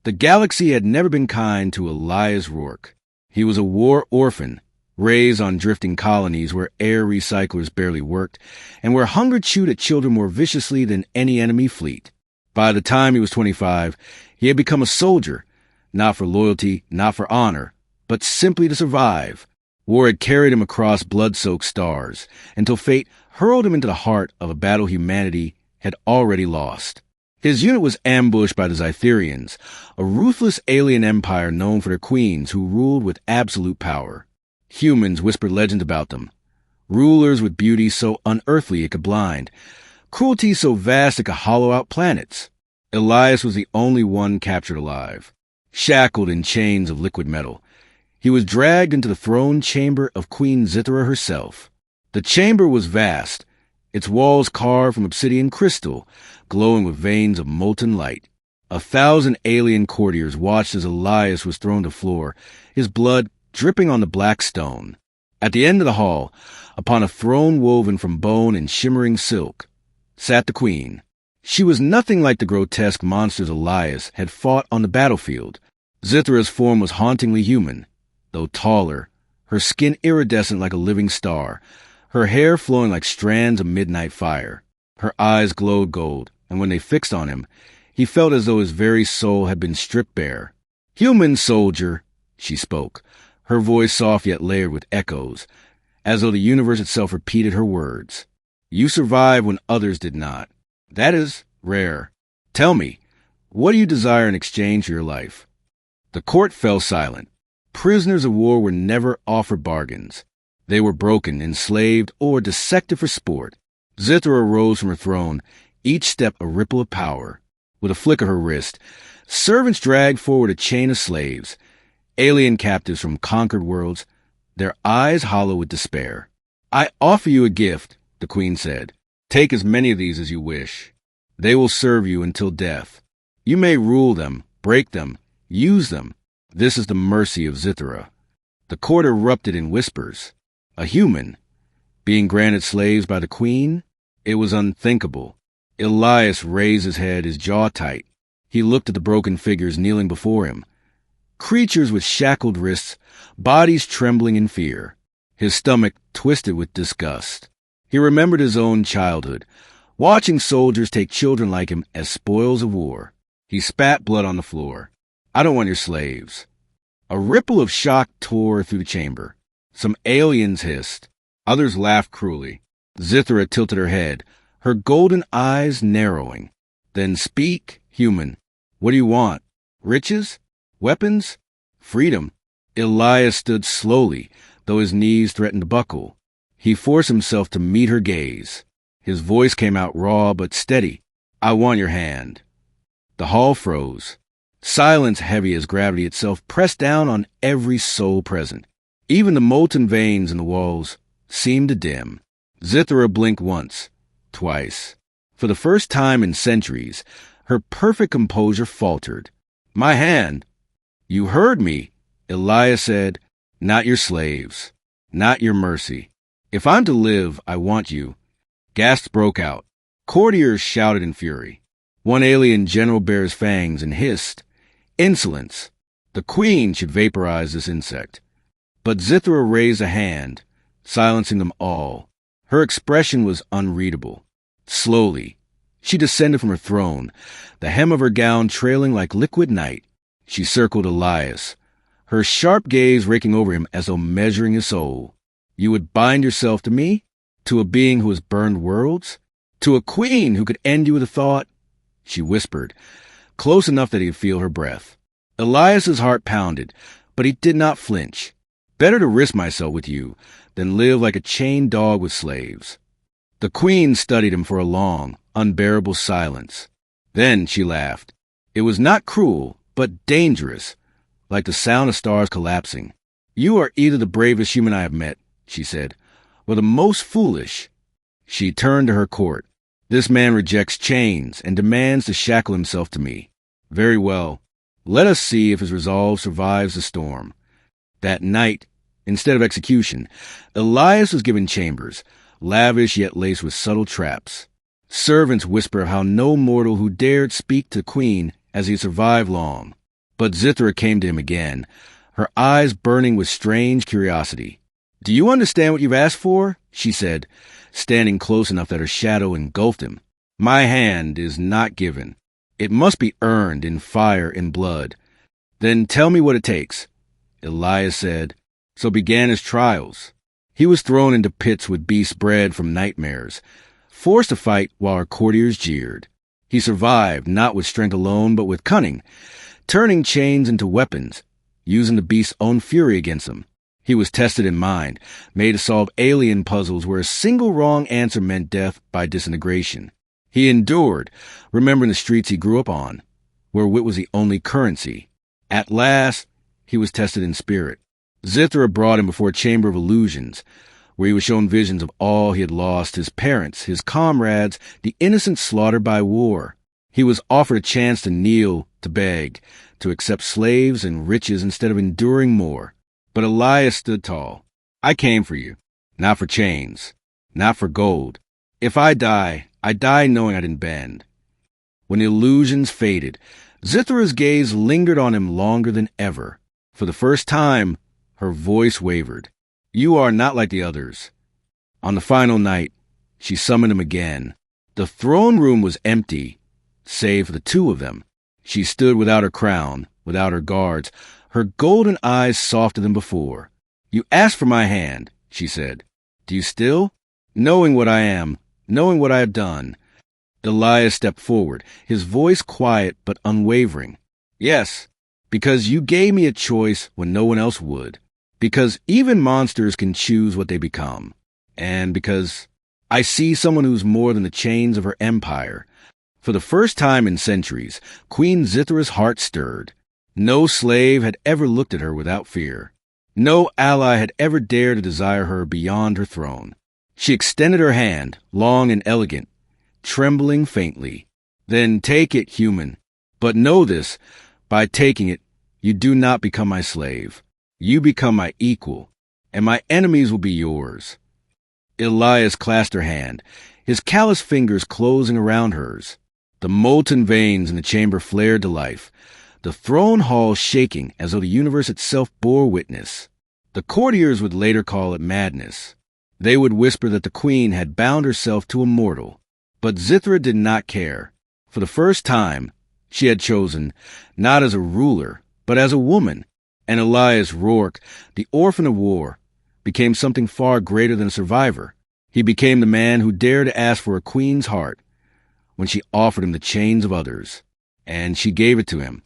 The galaxy had never been kind to Elias Rourke. He was a war orphan, raised on drifting colonies where air recyclers barely worked, and where hunger chewed at children more viciously than any enemy fleet. By the time he was 25, he had become a soldier, not for loyalty, not for honor, but simply to survive. War had carried him across blood-soaked stars, until fate hurled him into the heart of a battle humanity had already lost. His unit was ambushed by the Zytherians, a ruthless alien empire known for their queens who ruled with absolute power. Humans whispered legends about them. Rulers with beauty so unearthly it could blind, cruelty so vast it could hollow out planets. Elias was the only one captured alive. Shackled in chains of liquid metal, he was dragged into the throne chamber of Queen Zythera herself. The chamber was vast, its walls carved from obsidian crystal, glowing with veins of molten light. 1,000 alien courtiers watched as Elias was thrown to the floor, his blood dripping on the black stone. At the end of the hall, upon a throne woven from bone and shimmering silk, sat the queen. She was nothing like the grotesque monsters Elias had fought on the battlefield. Zythera's form was hauntingly human, though taller, her skin iridescent like a living star, her hair flowing like strands of midnight fire. Her eyes glowed gold, and when they fixed on him, he felt as though his very soul had been stripped bare. "Human soldier," she spoke, her voice soft yet layered with echoes, as though the universe itself repeated her words. "You survived when others did not. That is rare. Tell me, what do you desire in exchange for your life?" The court fell silent. Prisoners of war were never offered bargains. They were broken, enslaved, or dissected for sport. Zythera rose from her throne, each step a ripple of power. With a flick of her wrist, servants dragged forward a chain of slaves, alien captives from conquered worlds, their eyes hollow with despair. "I offer you a gift," the queen said. "Take as many of these as you wish. They will serve you until death. You may rule them, break them, use them. This is the mercy of Zythera." The court erupted in whispers. A human being granted slaves by the queen? It was unthinkable. Elias raised his head, his jaw tight. He looked at the broken figures kneeling before him. Creatures with shackled wrists, bodies trembling in fear. His stomach twisted with disgust. He remembered his own childhood, watching soldiers take children like him as spoils of war. He spat blood on the floor. "I don't want your slaves." A ripple of shock tore through the chamber. Some aliens hissed. Others laughed cruelly. Zythera tilted her head, her golden eyes narrowing. "Then speak, human. What do you want? Riches? Weapons? Freedom?" Elias stood slowly, though his knees threatened to buckle. He forced himself to meet her gaze. His voice came out raw but steady. "I want your hand." The hall froze. Silence heavy as gravity itself pressed down on every soul present. Even the molten veins in the walls seemed to dim. Zythera blinked once, twice. For the first time in centuries, her perfect composure faltered. "My hand." "You heard me," Elias said. "Not your slaves. Not your mercy. If I'm to live, I want you." Gasps broke out. Courtiers shouted in fury. One alien general bared his fangs and hissed. "Insolence! The queen should vaporize this insect." But Zythera raised a hand, silencing them all. Her expression was unreadable. Slowly, she descended from her throne, the hem of her gown trailing like liquid night. She circled Elias, her sharp gaze raking over him as though measuring his soul. "You would bind yourself to me? To a being who has burned worlds? To a queen who could end you with a thought?" She whispered, close enough that he could feel her breath. Elias's heart pounded, but he did not flinch. "Better to risk myself with you than live like a chained dog with slaves." The queen studied him for a long, unbearable silence. Then she laughed. It was not cruel, but dangerous, like the sound of stars collapsing. "You are either the bravest human I have met," she said, "or the most foolish." She turned to her court. "This man rejects chains and demands to shackle himself to me. Very well. Let us see if his resolve survives the storm." That night, instead of execution, Elias was given chambers, lavish yet laced with subtle traps. Servants whisper of how no mortal who dared speak to the queen as he survived long. But Zithra came to him again, her eyes burning with strange curiosity. "Do you understand what you've asked for?" she said, standing close enough that her shadow engulfed him. "My hand is not given. It must be earned in fire and blood." "Then tell me what it takes," Elias said. So began his trials. He was thrown into pits with beasts bred from nightmares, forced to fight while our courtiers jeered. He survived, not with strength alone, but with cunning, turning chains into weapons, using the beast's own fury against them. He was tested in mind, made to solve alien puzzles where a single wrong answer meant death by disintegration. He endured, remembering the streets he grew up on, where wit was the only currency. At last, he was tested in spirit. Zithra brought him before a chamber of illusions, where he was shown visions of all he had lost, his parents, his comrades, the innocent slaughtered by war. He was offered a chance to kneel, to beg, to accept slaves and riches instead of enduring more. But Elias stood tall. "I came for you, not for chains, not for gold. If I die knowing I didn't bend." When the illusions faded, Zithra's gaze lingered on him longer than ever. For the first time, her voice wavered. "You are not like the others." On the final night, she summoned him again. The throne room was empty, save for the two of them. She stood without her crown, without her guards, her golden eyes softer than before. "You asked for my hand," she said. "Do you still? Knowing what I am, knowing what I have done." Elias stepped forward, his voice quiet but unwavering. "Yes, because you gave me a choice when no one else would. Because even monsters can choose what they become. And because I see someone who's more than the chains of her empire." For the first time in centuries, Queen Zithra's heart stirred. No slave had ever looked at her without fear. No ally had ever dared to desire her beyond her throne. She extended her hand, long and elegant, trembling faintly. "Then take it, human. But know this, by taking it, you do not become my slave. You become my equal, and my enemies will be yours." Elias clasped her hand, his callous fingers closing around hers. The molten veins in the chamber flared to life, the throne hall shaking as though the universe itself bore witness. The courtiers would later call it madness. They would whisper that the queen had bound herself to a mortal. But Zithra did not care. For the first time, she had chosen, not as a ruler, but as a woman. And Elias Rourke, the orphan of war, became something far greater than a survivor. He became the man who dared to ask for a queen's heart when she offered him the chains of others. And she gave it to him.